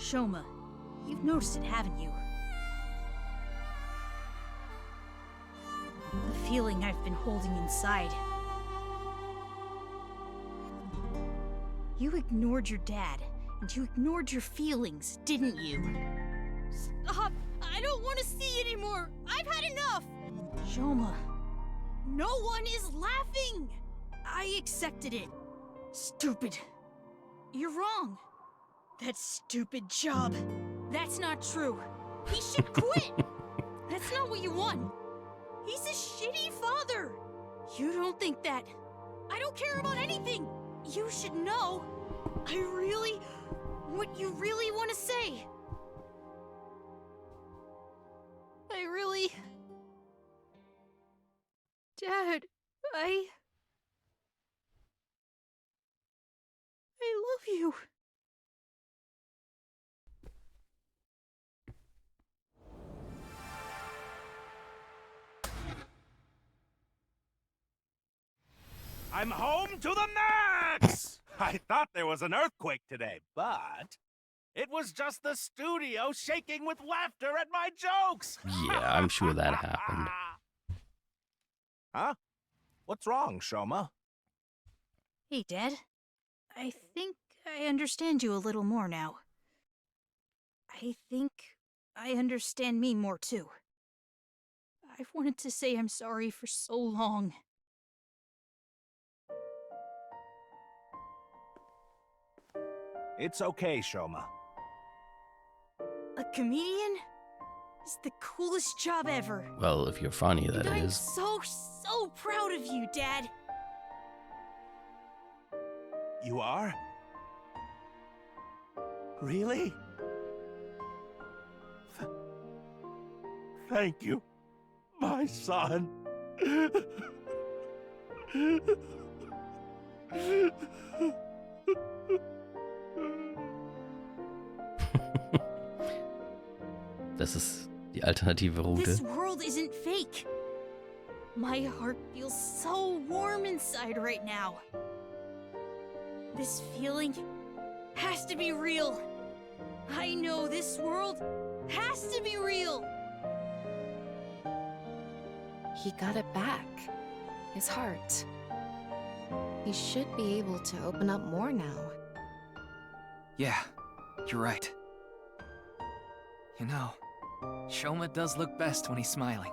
Shoma, you've noticed it, haven't you? The feeling I've been holding inside. You ignored your dad, and you ignored your feelings, didn't you? Stop! I don't want to see anymore! I've had enough! Shoma, no one is laughing! I accepted it. Stupid. You're wrong. That stupid job. That's not true. He should quit! That's not what you want. He's a shitty father. You don't think that. I don't care about anything. You should know. What you really want to say. Dad, I love you. I'm home to the max! I thought there was an earthquake today, but it was just the studio shaking with laughter at my jokes! Yeah, I'm sure that happened. Huh? What's wrong, Shoma? Hey, Dad. I think I understand you a little more now. I think I understand me more, too. I've wanted to say I'm sorry for so long. It's okay, Shoma. A comedian is the coolest job ever. Well, if you're funny, that I'm is. so proud of you, Dad. You are? Really? Thank you, my son. Das ist die alternative Route. This world isn't fake. My heart feels so warm inside right now. This feeling has to be real. I know this world has to be real. He got it back. His heart. He should be able to open up more now. Yeah, you're right. You know, Shoma does look best when he's smiling.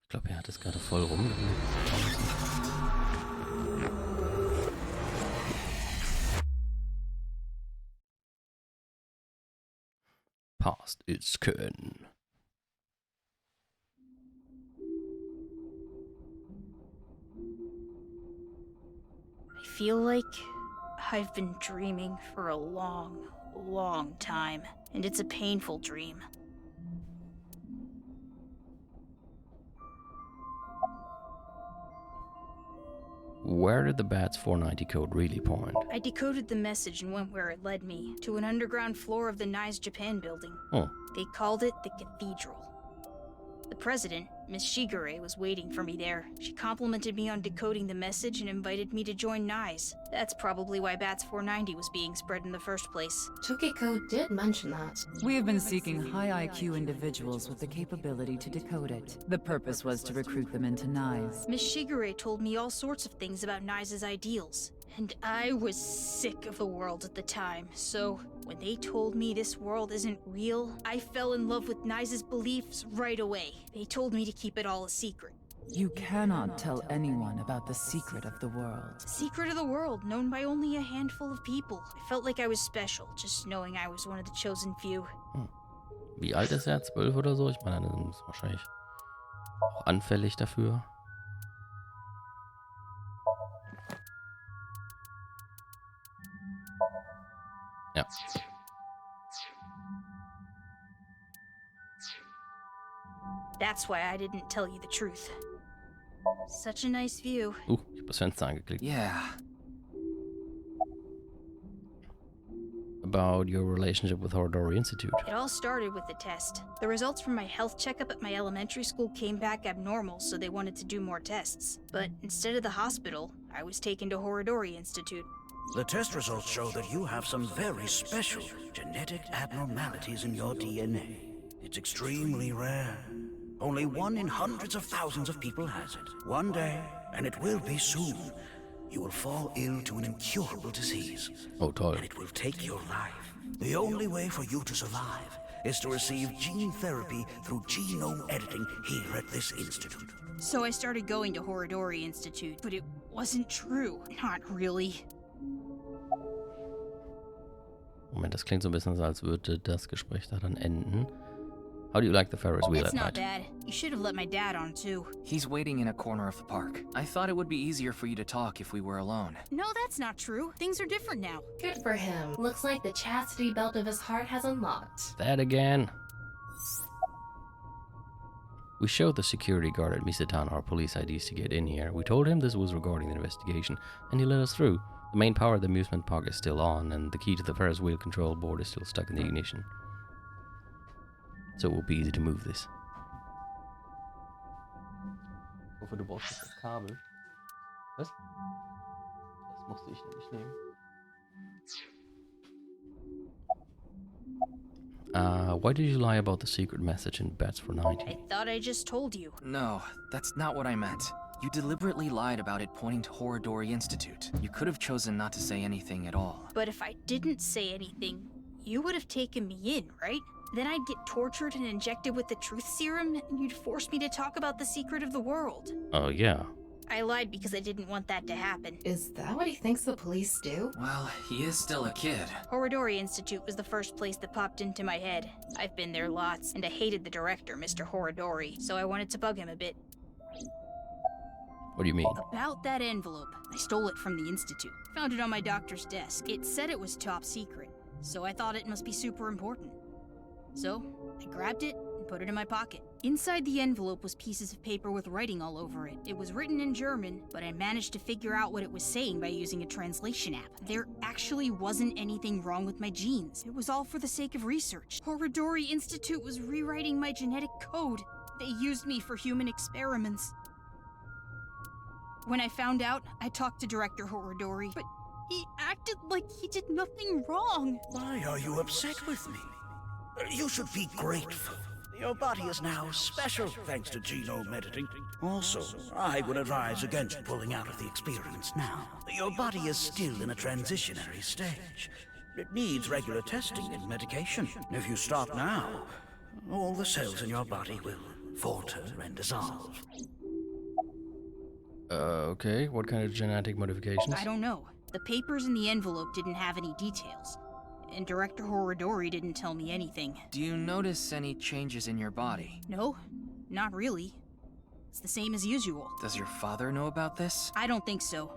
Ich glaube, er hat es gerade voll rumgelegt. Past is Köln. I feel like I've been dreaming for a long time, and it's a painful dream. Where did the Bats 490 code really point? I decoded the message and went where it led me, to an underground floor of the Nice Japan building. Oh, They called it the Cathedral. The president, Miss Shigure, was waiting for me there. She complimented me on decoding the message and invited me to join NICE. That's probably why Bats 490 was being spread in the first place. Tokiko did mention that. We have been seeking high IQ individuals with the capability to decode it. The purpose was to recruit them into NICE. Miss Shigure told me all sorts of things about NICE's ideals. And I was sick of the world at the time, so when they told me this world isn't real, I fell in love with NICE's beliefs right away. They told me to keep it all a secret. You cannot tell anyone about the secret of the world. Secret of the world, known by only a handful of people. I felt like I was special, just knowing I was one of the chosen few. wie alt ist er? 12 oder so? Ich meine, dann ist wahrscheinlich auch anfällig dafür. Ja. That's why I didn't tell you the truth. Such a nice view. Ich habe das Fenster angeklickt. Yeah. About your relationship with Horodori Institute. It all started with the test. The results from my health checkup at my elementary school came back abnormal, so they wanted to do more tests. But instead of the hospital, I was taken to Horodori Institute. The test results show that you have some very special genetic abnormalities in your DNA. It's extremely rare. Only 1 in hundreds of thousands of people has it. One day, and it will be soon, you will fall ill to an incurable disease. Oh, toll. And it will take your life. The only way for you to survive is to receive gene therapy through genome editing here at this institute. So I started going to Horodori Institute, but it wasn't true. Not really. Moment, das klingt so ein bisschen so, als würde das Gespräch da dann enden. How do you like the Ferris wheel It's at not night? bad. You should have let my dad on too. He's waiting in a corner of the park. I thought it would be easier for you to talk if we were alone. No, that's not true. Things are different now. Good for him. Looks like the chastity belt of his heart has unlocked. That again. We showed the security guard at Misatan our police IDs to get in here. We told him this was regarding the investigation, and he let us through. The main power of the amusement park is still on, and the key to the Ferris wheel control board is still stuck in the ignition. So it will be easy to move this. Ich hoffe, du brauchst das Kabel. Was? Das musste ich nämlich nehmen. Why did you lie about the secret message in Bets for 90? I thought I just told you. No, that's not what I meant. You deliberately lied about it pointing to Horodori Institute. You could have chosen not to say anything at all. But if I didn't say anything, you would have taken me in, right? Then I'd get tortured and injected with the truth serum, and you'd force me to talk about the secret of the world. Oh, yeah. I lied because I didn't want that to happen. Is that what he thinks the police do? Well, he is still a kid. Horodori Institute was the first place that popped into my head. I've been there lots, and I hated the director, Mr. Horodori, so I wanted to bug him a bit. What do you mean? About that envelope. I stole it from the Institute. Found it on my doctor's desk. It said it was top secret, so I thought it must be super important. So, I grabbed it and put it in my pocket. Inside the envelope was pieces of paper with writing all over it. It was written in German, but I managed to figure out what it was saying by using a translation app. There actually wasn't anything wrong with my genes. It was all for the sake of research. Horodori Institute was rewriting my genetic code. They used me for human experiments. When I found out, I talked to Director Horodori, but he acted like he did nothing wrong. Why are you upset with me? You should be grateful. Your body is now special thanks to genome editing. Also, I would advise against pulling out of the experiments now. Your body is still in a transitionary stage. It needs regular testing and medication. If you stop now, all the cells in your body will falter and dissolve. Okay, what kind of genetic modifications? I don't know. The papers in the envelope didn't have any details. And Director Horodori didn't tell me anything. Do you notice any changes in your body? No, not really. It's the same as usual. Does your father know about this? I don't think so.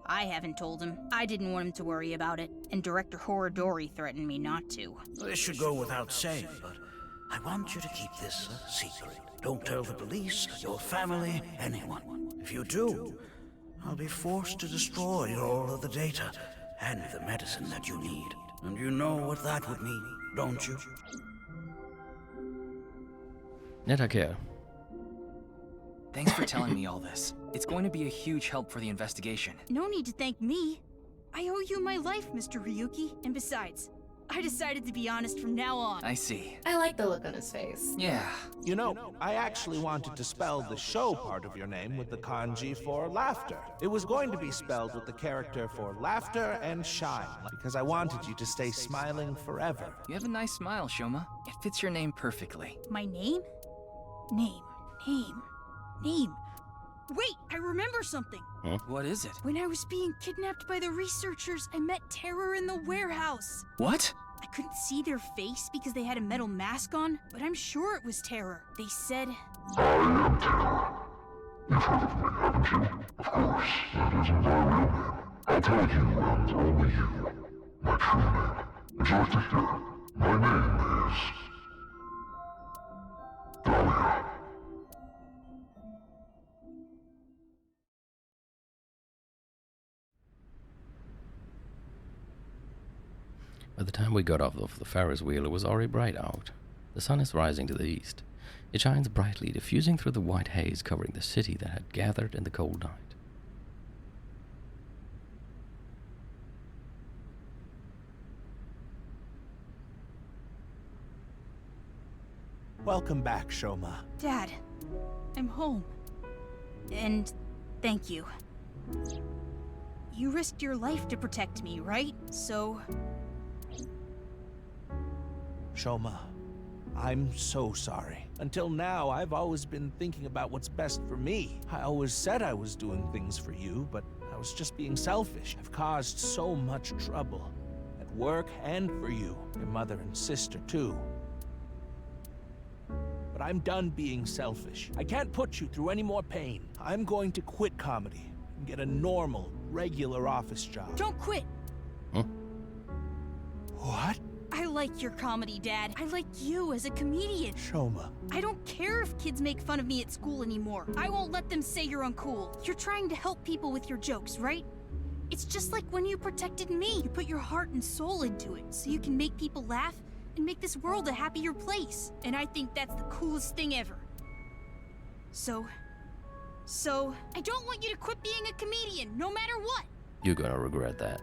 I haven't told him. I didn't want him to worry about it, and Director Horodori threatened me not to. This should go without saying, but I want you to keep this a secret. Don't tell the police, your family, anyone. If you do, I'll be forced to destroy all of the data and the medicine that you need. And you know what that would mean, don't you? Netter Kerl. Thanks for telling me all this. It's going to be a huge help for the investigation. No need to thank me. I owe you my life, Mr. Ryuki. And besides, I decided to be honest from now on. I see. I like the look on his face. Yeah. You know, I actually wanted to spell the show part of your name with the kanji for laughter. It was going to be spelled with the character for laughter and shine, because I wanted you to stay smiling forever. You have a nice smile, Shoma. It fits your name perfectly. My name? Name. Wait, I remember something. What is it? When I was being kidnapped by the researchers, I met Terror in the warehouse. What? I couldn't see their face because they had a metal mask on, but I'm sure it was Terror. They said, I am Terror. You've heard of me, haven't you? Of course, that isn't my real name. I'll tell you and only you my true name. Would you like to hear? My name is... Dahlia. By the time we got off of the Ferris wheel, it was already bright out. The sun is rising to the east. It shines brightly, diffusing through the white haze covering the city that had gathered in the cold night. Welcome back, Shoma. Dad, I'm home. And thank you. You risked your life to protect me, right? So... Shoma, I'm so sorry. Until now, I've always been thinking about what's best for me. I always said I was doing things for you, but I was just being selfish. I've caused so much trouble. At work and for you. Your mother and sister, too. But I'm done being selfish. I can't put you through any more pain. I'm going to quit comedy and get a normal, regular office job. Don't quit! What? I like your comedy, Dad. I like you as a comedian. Shoma. I don't care if kids make fun of me at school anymore. I won't let them say you're uncool. You're trying to help people with your jokes, right? It's just like when you protected me. You put your heart and soul into it so you can make people laugh and make this world a happier place. And I think that's the coolest thing ever. So, I don't want you to quit being a comedian, no matter what. You're gonna regret that.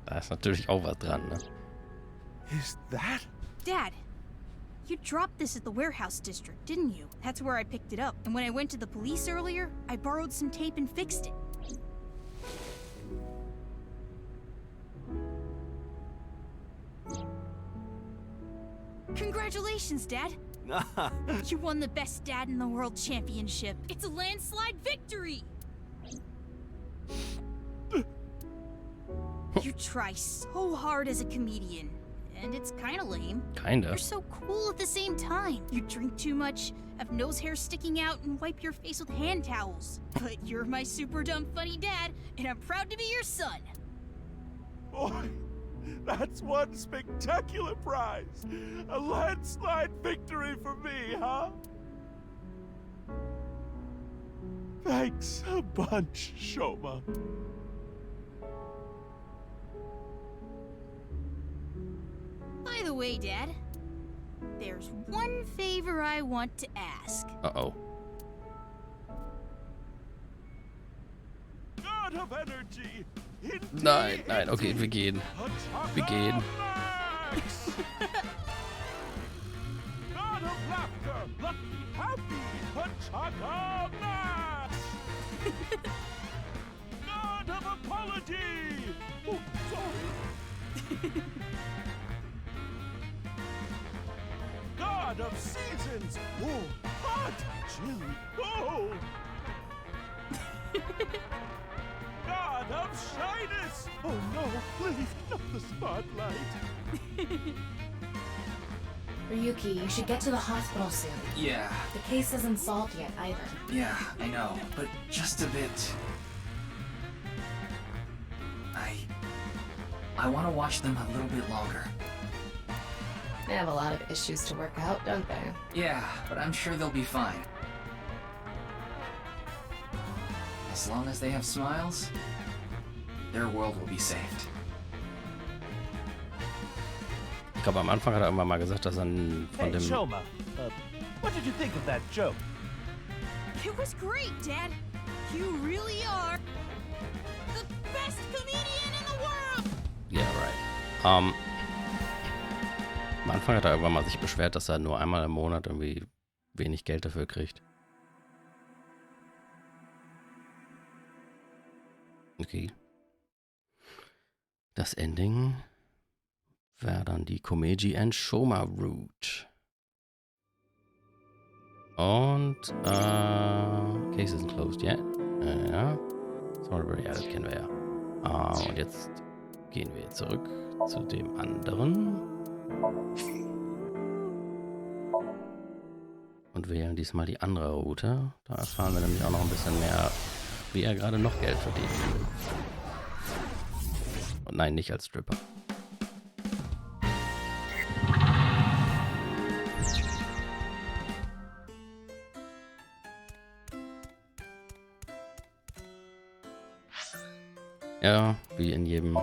Da ist natürlich auch was dran, ne? Is that? Dad, you dropped this at the warehouse district, didn't you? That's where I picked it up. And when I went to the police earlier, I borrowed some tape and fixed it. Congratulations, Dad! You won the Best Dad in the World Championship. It's a landslide victory! You try so hard as a comedian, and it's kinda lame. Kinda. You're so cool at the same time. You drink too much, have nose hair sticking out, and wipe your face with hand towels. But you're my super dumb funny dad, and I'm proud to be your son. Boy, that's one spectacular prize. A landslide victory for me, huh? Thanks a bunch, Shoma. By the way, Dad, there's one favor I want to ask. Uh-oh. God of energy. Nein, nein, okay, wir gehen. Wir gehen. God of laughter, lucky, happy, Pachaka Max. God of apology. Oh, sorry. God of seasons, warm, hot, chilly, cold. God of shyness! Oh no, please, not the spotlight. Ryuki, you should get to the hospital soon. Yeah, The case isn't solved yet either. yeah, I know, but just a bit. I want to watch them a little bit longer. They have a lot of issues to work out, don't they? Yeah, but I'm sure they'll be fine. As long as they have smiles, their world will be saved. Ich glaube, am Anfang hat er irgendwann mal gesagt, dass er von Hey, dem... Shoma, what did you think of that joke? It was great, Dad. You really are the best comedian in the world. Yeah, right. Am Anfang hat er irgendwann mal sich beschwert, dass er nur einmal im Monat irgendwie wenig Geld dafür kriegt. Okay. Das Ending wäre dann die Komeji and Shoma Route. Und, Case isn't closed yet. Ja. Sorry, ja, das kennen wir ja. Und jetzt gehen wir zurück zu dem anderen. Und wählen diesmal die andere Route. Da erfahren wir nämlich auch noch ein bisschen mehr, wie er gerade noch Geld verdient. Und nein, nicht als Stripper. Ja, wie in jedem...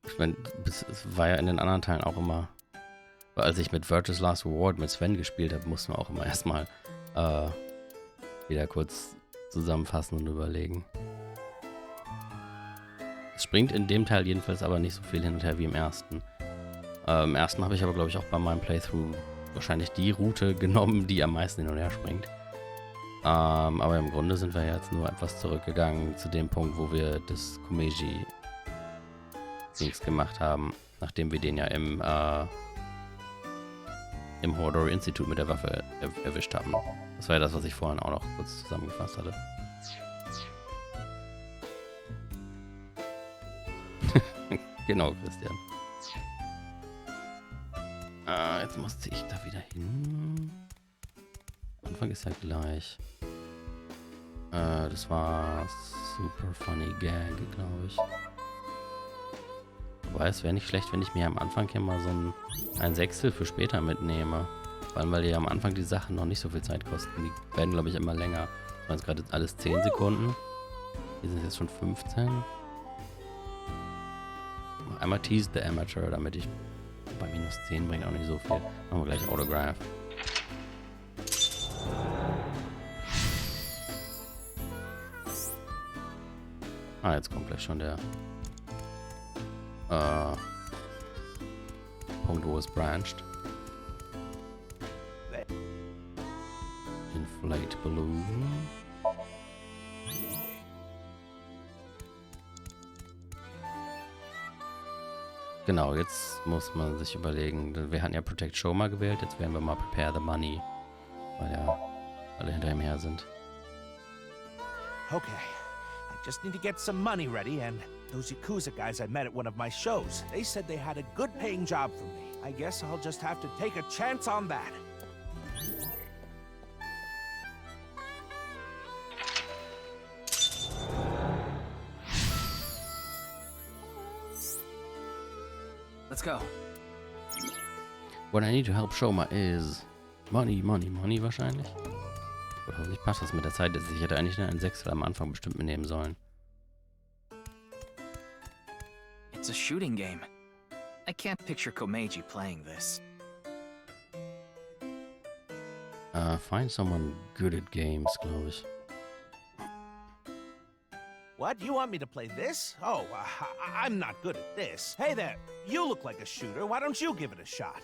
Ich meine, es war ja in den anderen Teilen auch immer... Weil als ich mit Virtue's Last Reward mit Sven gespielt habe, mussten wir auch immer erstmal wieder kurz zusammenfassen und überlegen. Es springt in dem Teil jedenfalls aber nicht so viel hin und her wie im ersten. Im ersten habe ich aber, glaube ich, auch bei meinem Playthrough wahrscheinlich die Route genommen, die am meisten hin und her springt. Aber im Grunde sind wir jetzt nur etwas zurückgegangen zu dem Punkt, wo wir das Komeji-Dings gemacht haben, nachdem wir den ja im Hordori Institut mit der Waffe erwischt haben. Das war ja das, was ich vorhin auch noch kurz zusammengefasst hatte. Genau, Christian. Jetzt musste ich da wieder hin. Anfang ist ja gleich. Das war super funny Gag, glaube ich. Wobei es wäre nicht schlecht, wenn ich mir am Anfang hier mal so ein Sechstel für später mitnehme. Vor allem, weil die am Anfang die Sachen noch nicht so viel Zeit kosten. Die werden, glaube ich, immer länger. Das waren jetzt gerade alles 10 Sekunden. Hier sind es jetzt schon 15. Einmal Tease the Amateur, damit ich bei minus 10 bringt auch nicht so viel. Machen wir gleich Autograph. Jetzt kommt gleich schon der Punkt, wo es branched. Inflate Balloon. Genau, jetzt muss man sich überlegen, wir hatten ja Protect Show mal gewählt, jetzt werden wir mal Prepare the Money, weil ja alle hinter ihm her sind. Okay, I just need to get some money ready, and those Yakuza guys I met at one of my shows, they said they had a good paying job for me. I guess I'll just have to take a chance on that. Let's go. What I need to help Shoma is Money, Money, Money wahrscheinlich. Oder hoffentlich passt das mit der Zeit. Ich hätte eigentlich nur ein Sechstel am Anfang bestimmt mitnehmen sollen. It's a shooting game. I can't picture Komeji playing this. Find someone good at games, glaube ich. What? You want me to play this? Oh, I'm not good at this. Hey there, you look like a shooter. Why don't you give it a shot?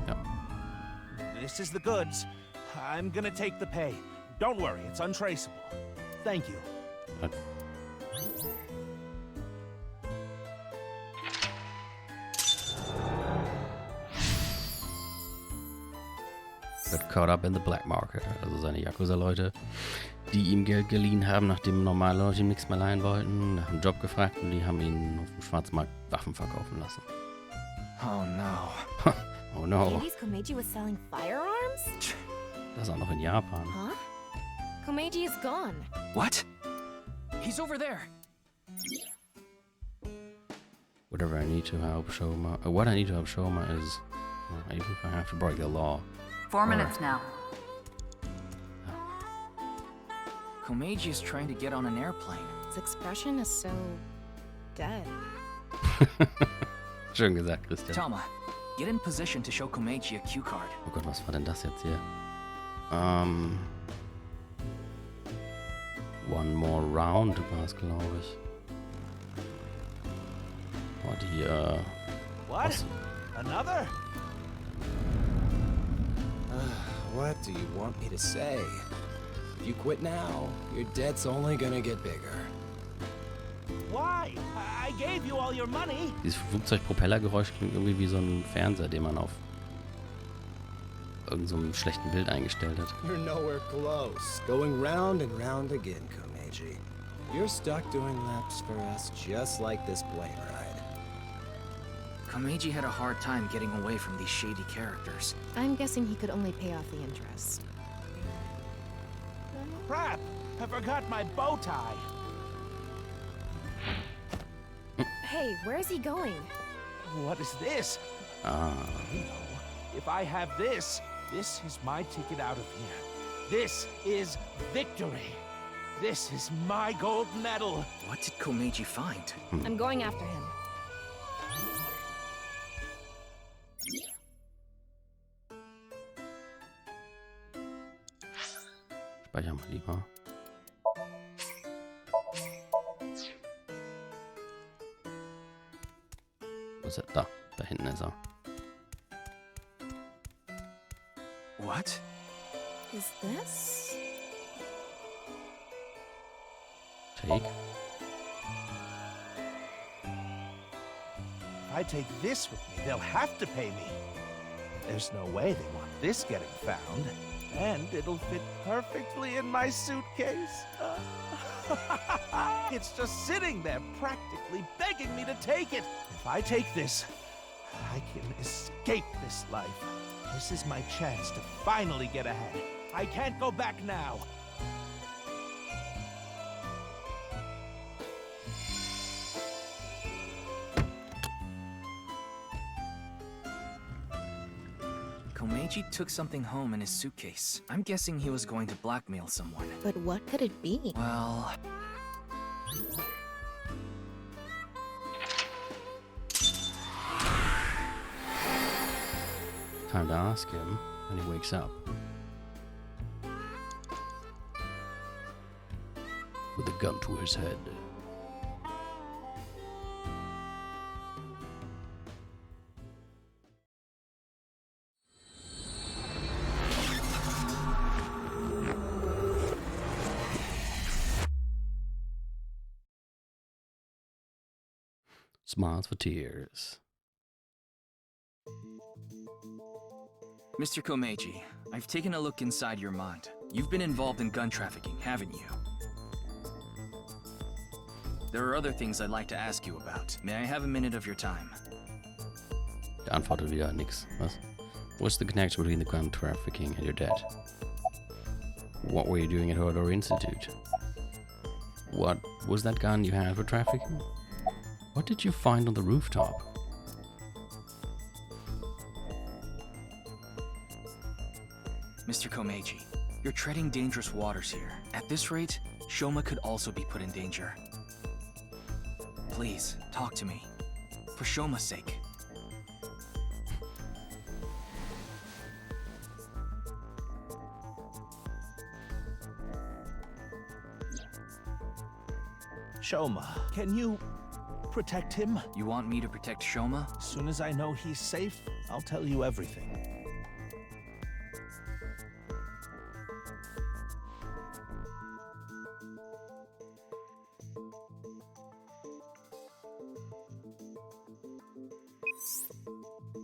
Ja. This is the goods. I'm gonna take the pay. Don't worry, it's untraceable. Thank you. Got caught up in the black market. Also seine Yakuza-Leute, die ihm Geld geliehen haben, nachdem normale Leute ihm nichts mehr leihen wollten, nach einem Job gefragt und die haben ihn auf dem Schwarzmarkt Waffen verkaufen lassen. Oh no. Oh no. Katie's Komeji was selling firearms? Das auch noch in Japan. Huh? Komeji is gone. What? He's over there. Whatever I need to help Shoma. What I need to help Shoma is, well, even if I have to break the law. 4 minutes now. Komeji is trying to get on an airplane. His expression is so dead. Schön gesagt, Christian. Tama, get in position to show Komeji a cue card. Oh Gott, was war denn das jetzt hier? One more round war es, glaube ich. Oh, die, What? Another? What do you want me to say? If you quit now, your debt's only gonna get bigger. Why? I gave you all your money. Dieses Flugzeugpropellergeräusch klingt irgendwie wie so ein Fernseher, den man auf irgend so einem schlechten Bild eingestellt hat. You're nowhere close. Going round and round again, Komeji. You're stuck doing laps for us just like this plane ride. Komeji had a hard time getting away from these shady characters. I'm guessing he could only pay off the interest. Crap! I forgot my bow tie. Hey, where is he going? What is this? I know. If I have this, this is my ticket out of here. This is victory. This is my gold medal. What did Komeji find? I'm going after him. Speichern wir lieber. Wo ist er? Da hinten ist er. What? Is this? Take. If I take this with me, they'll have to pay me. There's no way they want this getting found. And it'll fit perfectly in my suitcase. It's just sitting there, practically begging me to take it. If I take this, I can escape this life. This is my chance to finally get ahead. I can't go back now. Komeji took something home in his suitcase. I'm guessing he was going to blackmail someone. But what could it be? Well... Time to ask him when he wakes up. With a gun to his head. Smiles for tears. Mr. Komeji, I've taken a look inside your mind. You've been involved in gun trafficking, haven't you? There are other things I'd like to ask you about. May I have a minute of your time? Der antwortet wieder nix. Was? What's the connection between the gun trafficking and your dad? What were you doing at Hodor Institute? What was that gun you had for trafficking? What did you find on the rooftop? Mr. Komeji, you're treading dangerous waters here. At this rate, Shoma could also be put in danger. Please, talk to me. For Shoma's sake. Shoma, can you protect him? You want me to protect Shoma? As soon as I know he's safe, I'll tell you everything.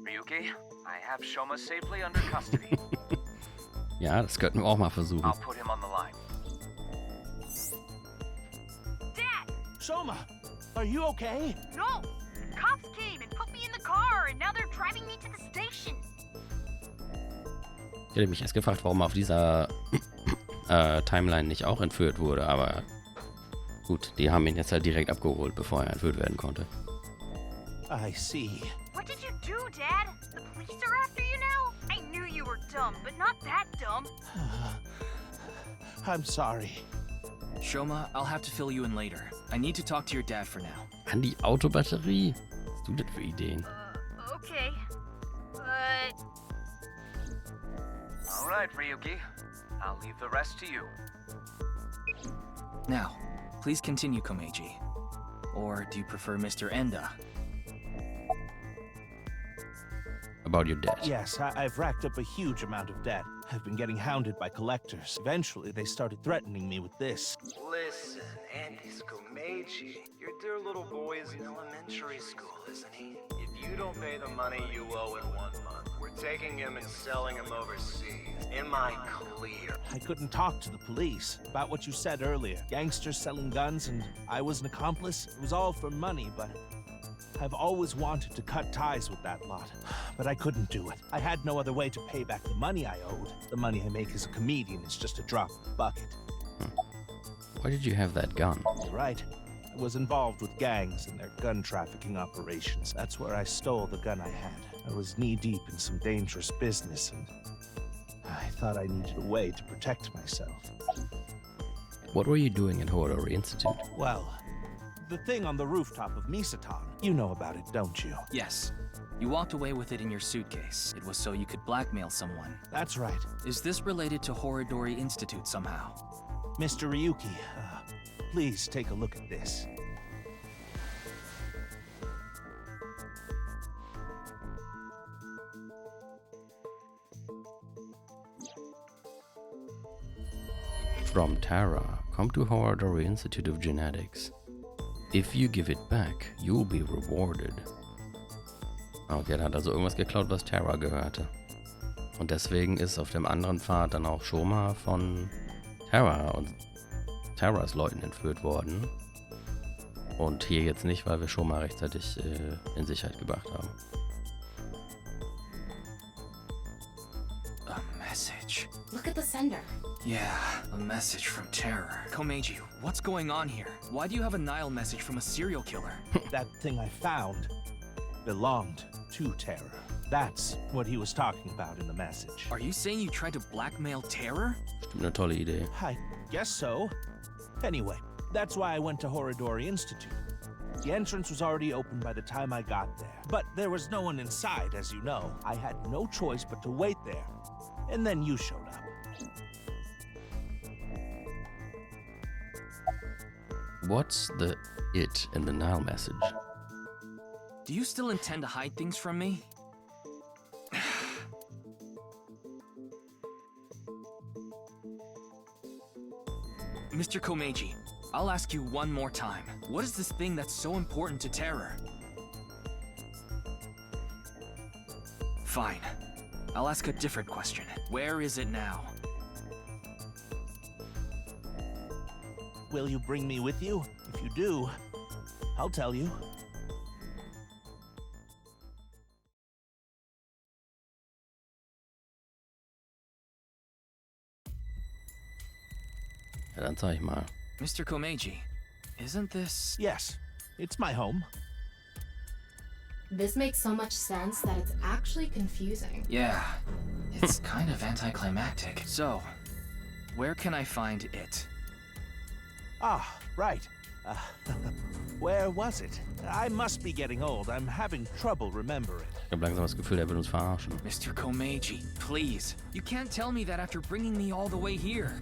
Ryuki, I have Shoma safely under custody. Ja, das könnten wir auch mal versuchen. I'll put him on the line. Dad! Shoma, are you okay? No! Cops came and put me in the car, and now they're driving me to the station. Ich hätte mich erst gefragt, warum er auf dieser Timeline nicht auch entführt wurde, aber gut, die haben ihn jetzt halt direkt abgeholt, bevor er entführt werden konnte. I see. What did you do, Dad? The police are after you now? I knew you were dumb, but not that dumb. I'm sorry. Shoma, I'll have to fill you in later. I need to talk to your dad for now. An die Autobatterie? Was hast du denn für Ideen? Okay. But... All right, Ryuki. I'll leave the rest to you. Now, please continue, Komeji. Or do you prefer Mr. Enda? About your debt. Yes, I've racked up a huge amount of debt. I've been getting hounded by collectors. Eventually, they started threatening me with this. Listen, Andy's Komeji. Your dear little boy is in elementary school, isn't he? If you don't pay the money you owe in 1 month, we're taking him and selling him overseas. Am I clear? I couldn't talk to the police about what you said earlier. Gangsters selling guns and I was an accomplice. It was all for money, but I've always wanted to cut ties with that lot. But I couldn't do it. I had no other way to pay back the money I owed. The money I make as a comedian is just a drop in the bucket. Why did you have that gun? You're right. I was involved with gangs and their gun trafficking operations. That's where I stole the gun I had. I was knee-deep in some dangerous business, and I thought I needed a way to protect myself. What were you doing at Horodori Institute? Well, the thing on the rooftop of Misatan. You know about it, don't you? Yes. You walked away with it in your suitcase. It was so you could blackmail someone. That's right. Is this related to Horodori Institute somehow? Mr. Ryuki, please take a look at this. From Tara, come to Horodori Institute of Genetics. If you give it back, you'll be rewarded. Okay, er hat also irgendwas geklaut, was Tara gehörte. Und deswegen ist auf dem anderen Pfad dann auch Shoma von Tara und Taras Leuten entführt worden. Und hier jetzt nicht, weil wir Shoma rechtzeitig in Sicherheit gebracht haben. A message. Look at the sender. Yeah, a message from Terror. Komeji, what's going on here? Why do you have a Nile message from a serial killer? That thing I found belonged to Terror. That's what he was talking about in the message. Are you saying you tried to blackmail Terror? Stimmt, eine tolle Idee. I guess so. Anyway, that's why I went to Horodori Institute. The entrance was already open by the time I got there. But there was no one inside, as you know. I had no choice but to wait there. And then you showed up. What's the it in the Nile message? Do you still intend to hide things from me? Mr. Komeji, I'll ask you one more time. What is this thing that's so important to Terror? Fine. I'll ask a different question. Where is it now? Will you bring me with you? If you do, I'll tell you. Ja, dann zeig ich mal. Mr. Komeji, isn't this... Yes, it's my home. This makes so much sense that it's actually confusing. Yeah, it's kind of anticlimactic. So, where can I find it? Ah, right. Where was it? I must be getting old. I'm having trouble remembering. Ich habe langsam das Gefühl, er will uns verarschen. Mr. Komeji, please. You can't tell me that after bringing me all the way here.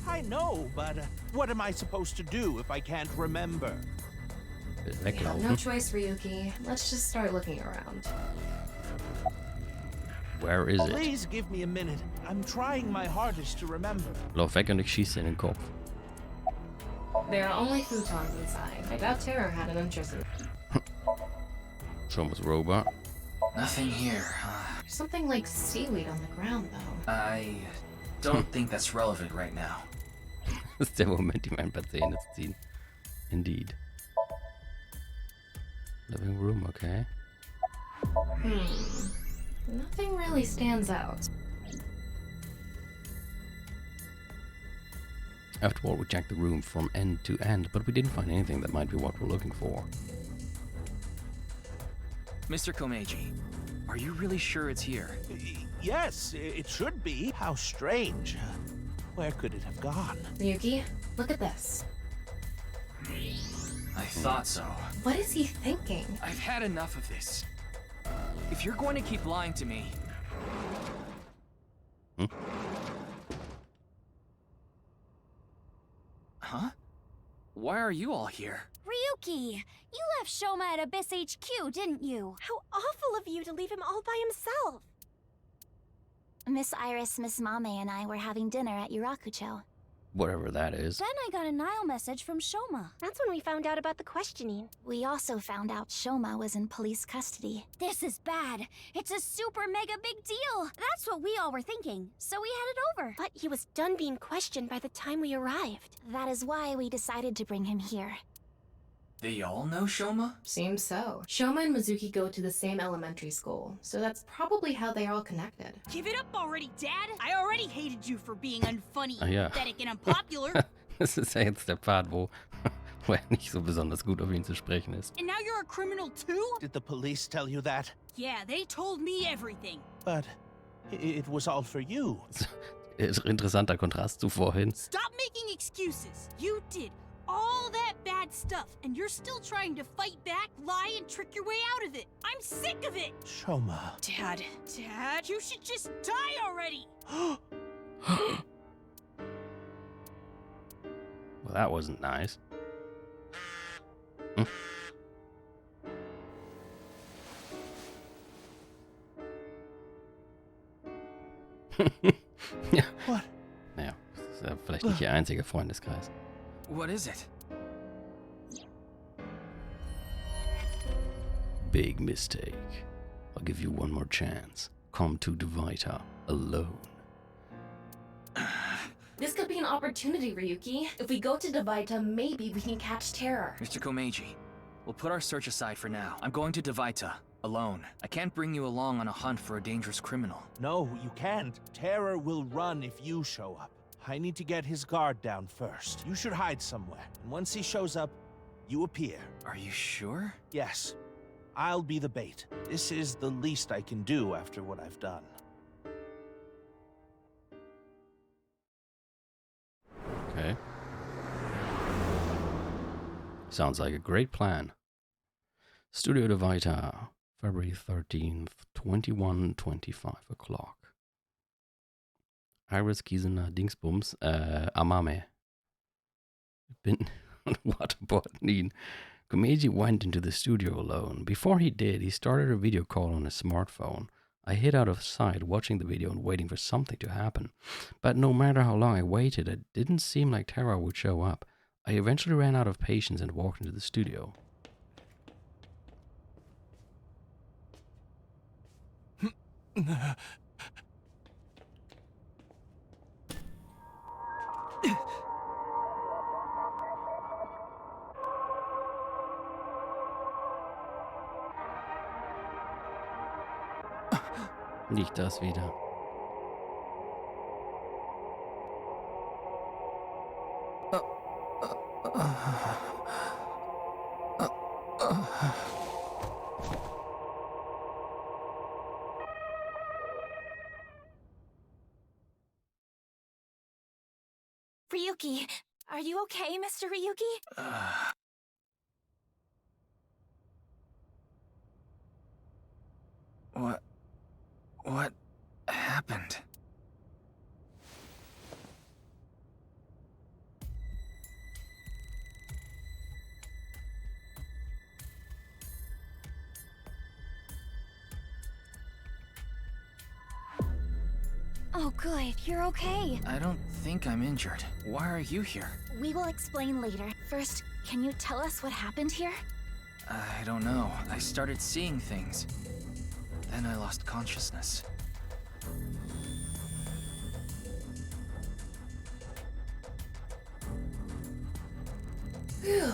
I know, but what am I supposed to do if I can't remember? Yeah, no choice, Ryuki. Let's just start looking around. Where is it? Please give me a minute. I'm trying my hardest to remember. Lauf weg und ich schieße in den Kopf. There are only futons inside. I doubt Terror had an interest in Shoma's robot. Nothing here. There's something like seaweed on the ground, though. I don't think that's relevant right now. Das ist der Moment, ihm ein paar Zähne zu ziehen. Indeed. Living room, okay. Nothing really stands out. After all, we checked the room from end to end, but we didn't find anything that might be what we're looking for. Mr. Komeji, are you really sure it's here? Yes, it should be. How strange. Where could it have gone? Ryuki, look at this. I thought so. What is he thinking? I've had enough of this. If you're going to keep lying to me... Huh? Why are you all here? Ryuki, you left Shoma at Abyss HQ, didn't you? How awful of you to leave him all by himself. Miss Iris, Miss Mame, and I were having dinner at Yurakucho. Whatever that is. Then I got a Nile message from Shoma. That's when we found out about the questioning. We also found out Shoma was in police custody. This is bad. It's a super mega big deal. That's what we all were thinking. So we headed over. But he was done being questioned by the time we arrived. That is why we decided to bring him here. They all know Shoma? Seems so. Shoma and Mizuki go to the same elementary school, so that's probably how they are all connected. Give it up already, Dad! I already hated you for being unfunny, ja. pathetic, and unpopular. Das ist ja jetzt der Part, wo er nicht so besonders gut auf ihn zu sprechen ist. And now you're a criminal too? Did the police tell you that? Yeah, they told me everything. But It was all for you. Interessanter Kontrast zu vorhin. Stop making excuses. You did all that bad stuff, and you're still trying to fight back, lie, and trick your way out of it. I'm sick of it. Shoma. Dad, you should just die already. Well, that wasn't nice. Ja. What? Naja, ist ja vielleicht nicht Ihr einziger Freundeskreis. What is it? Big mistake. I'll give you one more chance. Come to nirvanA alone. This could be an opportunity, Ryuki. If we go to nirvanA, maybe we can catch Terror. Mr. Komeji, we'll put our search aside for now. I'm going to nirvanA, alone. I can't bring you along on a hunt for a dangerous criminal. No, you can't. Terror will run if you show up. I need to get his guard down first. You should hide somewhere. And once he shows up, you appear. Are you sure? Yes. I'll be the bait. This is the least I can do after what I've done. Okay. Sounds like a great plan. Studio nirvanA, February 13th, 21:25 o'clock. Iris Kiesener Dingsbums, Amame. Bin waterboarden ihn. Komeji went into the studio alone. Before he did, he started a video call on his smartphone. I hid out of sight, watching the video and waiting for something to happen. But no matter how long I waited, it didn't seem like Terra would show up. I eventually ran out of patience and walked into the studio. Nicht das wieder. Ryuki, are you okay, Mr. Ryuki? What happened? Oh, good. You're okay. I don't think I'm injured. Why are you here? We will explain later. First, can you tell us what happened here? I don't know. I started seeing things. Then I lost consciousness. Phew.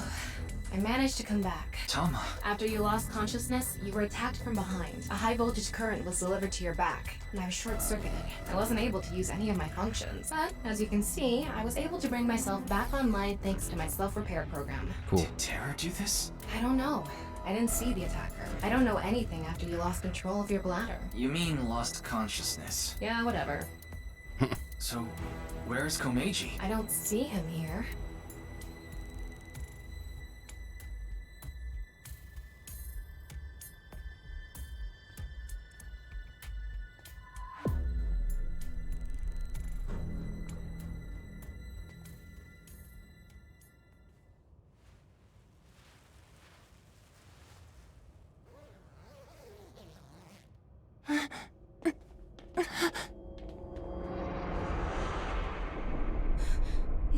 I managed to come back. Tama. After you lost consciousness, you were attacked from behind. A high voltage current was delivered to your back, and I was short-circuited. I wasn't able to use any of my functions. But, as you can see, I was able to bring myself back online thanks to my self-repair program. Cool. Did Terra do this? I don't know. I didn't see the attacker. I don't know anything after you lost control of your bladder. You mean lost consciousness? Yeah, whatever. So, where's Komeji? I don't see him here.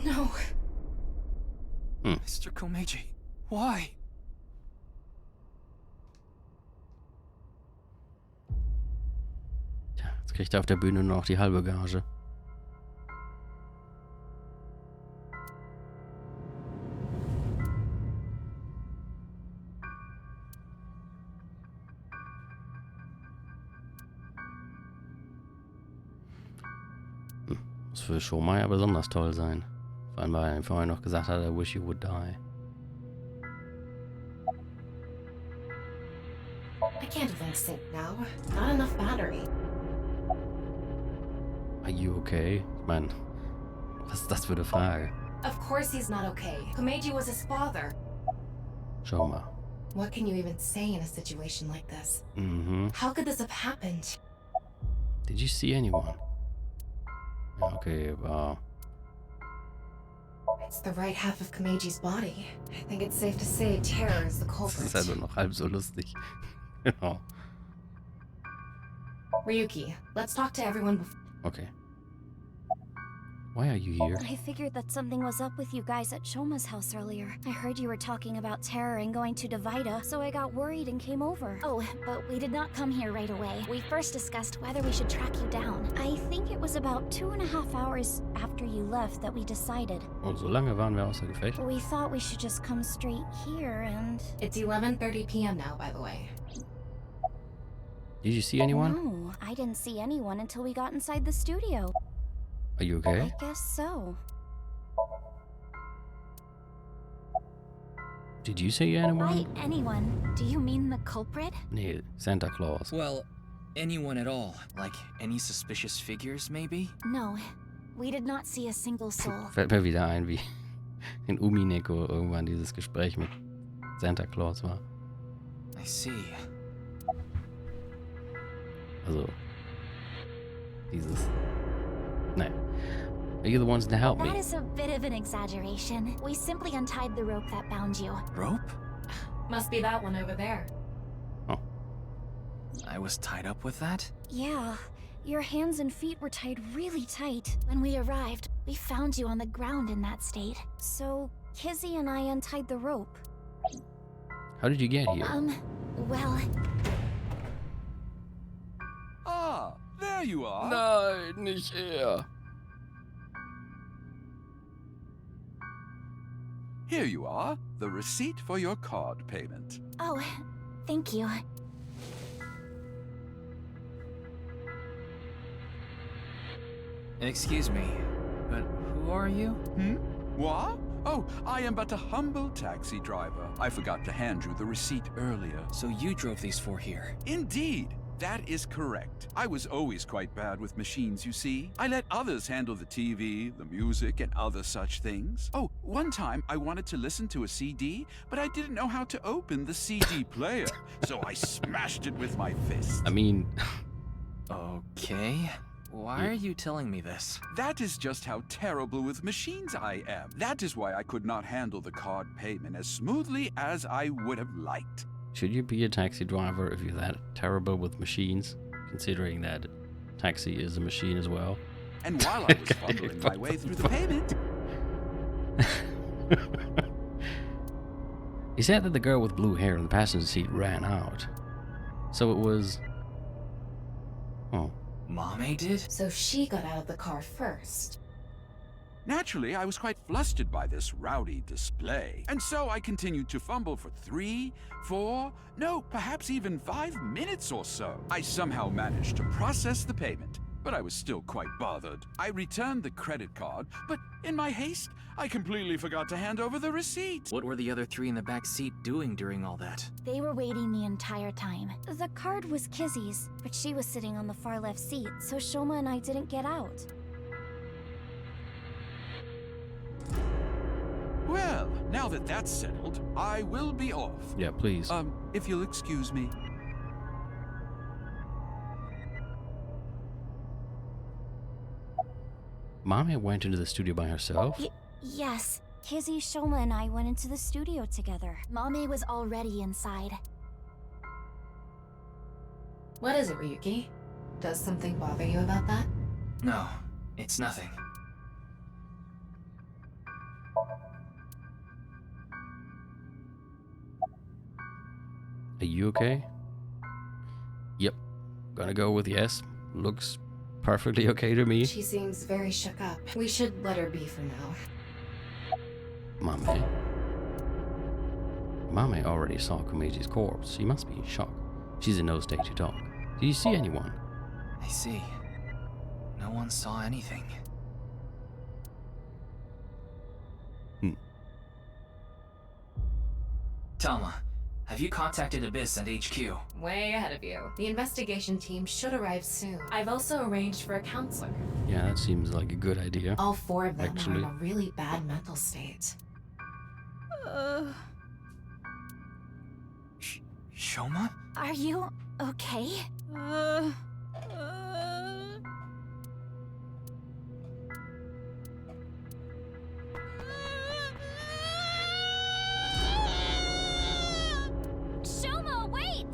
No. Mr. Komeji, why? Tja, jetzt kriegt er auf der Bühne nur noch die halbe Gage. Muss für Shoma ja besonders toll sein. Vor allem, weil er vorher noch gesagt hat, I wish you would die. I can't even sync now. Not enough battery. Are you okay? Ich meine, was ist das für eine Frage? Of course he's not okay. Komeji was his father. Schau mal. What can you even say in a situation like this? Mhm. How could this have happened? Did you see anyone? Okay, It's the right half of Komeji's body. I think it's safe to say terror is the das culprit. ist also noch halb so lustig. Genau. Ryuki, let's talk to everyone before. Okay. Why are you here? I figured that something was up with you guys at Shoma's house earlier. I heard you were talking about terror and going to Divida, so I got worried and came over. Oh, but we did not come here right away. We first discussed whether we should track you down. I think it was about 2.5 hours after you left that we decided. Oh, so lange waren wir außer Gefecht? We thought we should just come straight here and... It's 11:30 p.m. now, by the way. Did you see anyone? No, I didn't see anyone until we got inside the studio. Are you okay? I guess so. Did you see anyone? By anyone, do you mean the culprit? Nee, Santa Claus. Well, anyone at all. Like, any suspicious figures, maybe? No, we did not see a single soul. Fällt mir wieder ein, wie in Umineko irgendwann dieses Gespräch mit Santa Claus war. I see. Also, dieses... Naja. Are you the ones to help me? That is a bit of an exaggeration. We simply untied the rope that bound you. Rope? Must be that one over there. Oh. I was tied up with that? Yeah, your hands and feet were tied really tight. When we arrived, we found you on the ground in that state. So, Kizzy and I untied the rope. How did you get here? Well... Ah, there you are. Nein, nicht er. Here you are, the receipt for your card payment. Oh, thank you. Excuse me, but who are you? What? Oh, I am but a humble taxi driver. I forgot to hand you the receipt earlier. So you drove these four here? Indeed. That is correct. I was always quite bad with machines, you see. I let others handle the TV, the music, and other such things. Oh, one time I wanted to listen to a CD, but I didn't know how to open the CD player, so I smashed it with my fist. I mean... Okay. Why are you telling me this? That is just how terrible with machines I am. That is why I could not handle the card payment as smoothly as I would have liked. Should you be a taxi driver if you're that terrible with machines? Considering that taxi is a machine as well. And while I was fumbling my way through the payment... He said that the girl with blue hair in the passenger seat ran out. So it was... Oh. Mame did? So she got out of the car first. Naturally, I was quite flustered by this rowdy display, and so I continued to fumble for 3, 4, no, perhaps even 5 minutes or so. I somehow managed to process the payment, but I was still quite bothered. I returned the credit card, but in my haste, I completely forgot to hand over the receipt. What were the other three in the back seat doing during all that? They were waiting the entire time. The card was Kizzy's, but she was sitting on the far left seat, so Shoma and I didn't get out. Well, now that that's settled, I will be off. Yeah, please. If you'll excuse me. Mame went into the studio by herself? Yes. Kizzy, Shoma, and I went into the studio together. Mame was already inside. What is it, Ryuki? Does something bother you about that? No, it's nothing. Are you okay? Yep. Gonna go with yes. Looks perfectly okay to me. She seems very shook up. We should let her be for now. Mame. Mame already saw Komeji's corpse. She must be in shock. She's in no state to talk. Did you see anyone? I see. No one saw anything. Tama, have you contacted Abyss and HQ? Way ahead of you. The investigation team should arrive soon. I've also arranged for a counselor. Yeah, that seems like a good idea. All 4 of them actually. are in a really bad mental state. Shoma? Are you okay? Shoma, wait!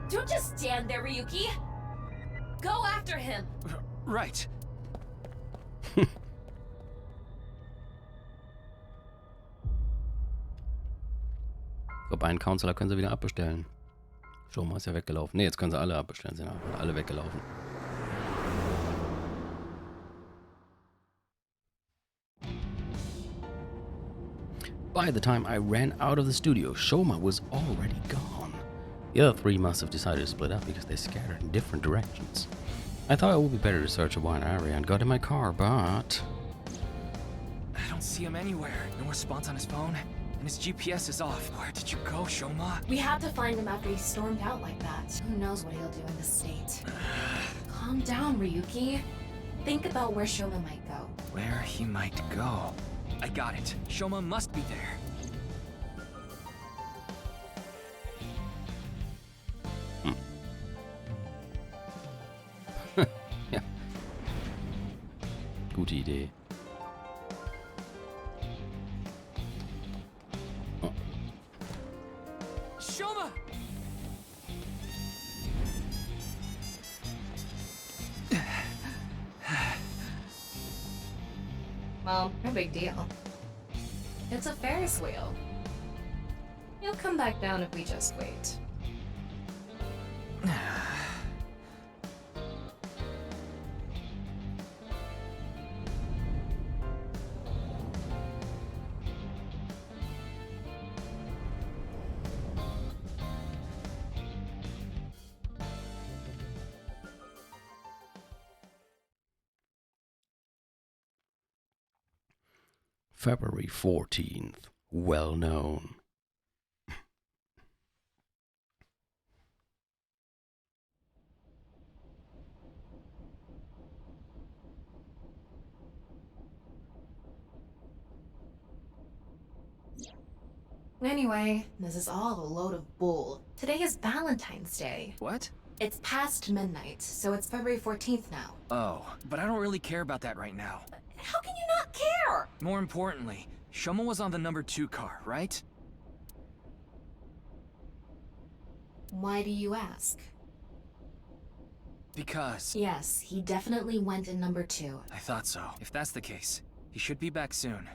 Don't just stand there, Ryuki. Go after him. Right. Ich glaube, einen Counselor können sie wieder abbestellen. Shoma ist ja weggelaufen. Ne, jetzt können sie alle abbestellen. Sind einfach alle weggelaufen. By the time I ran out of the studio, Shoma was already gone. The other 3 must have decided to split up because they scattered in different directions. I thought it would be better to search a wider area and got in my car, but... I don't see him anywhere. No response on his phone. And his GPS is off. Where did you go, Shoma? We had to find him after he stormed out like that. Who knows what he'll do in this state. Calm down, Ryuki. Think about where Shoma might go. Where he might go. I got it. Shoma must be there. Ja. Gute Idee. Oh. Shoma! Well, no big deal. It's a Ferris wheel. He'll come back down if we just wait. February 14th. Well known. Anyway, this is all a load of bull. Today is Valentine's Day. What? It's past midnight, so it's February 14th now. Oh, but I don't really care about that right now. How can you not care? More importantly, Shoma was on the number 2 car, right? Why do you ask? Because... Yes, he definitely went in number 2. I thought so. If that's the case, he should be back soon.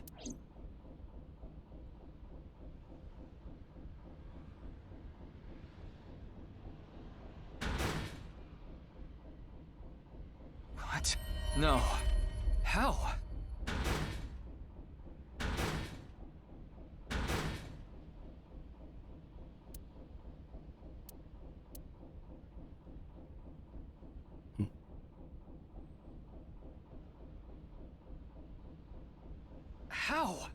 What? No. How? How?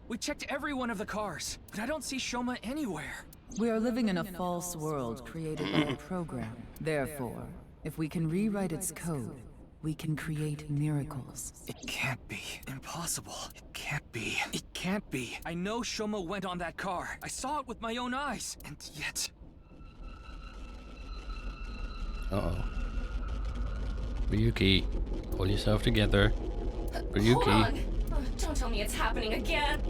We checked every one of the cars, but I don't see Shoma anywhere. We are living in a false world created by a program. Therefore, if we can rewrite its code, we can create miracles. It can't be. Impossible. It can't be. It can't be. I know Shoma went on that car. I saw it with my own eyes. And yet... Uh-oh. Ryuki, pull yourself together. Ryuki. Hold on. Oh, don't tell me it's happening again.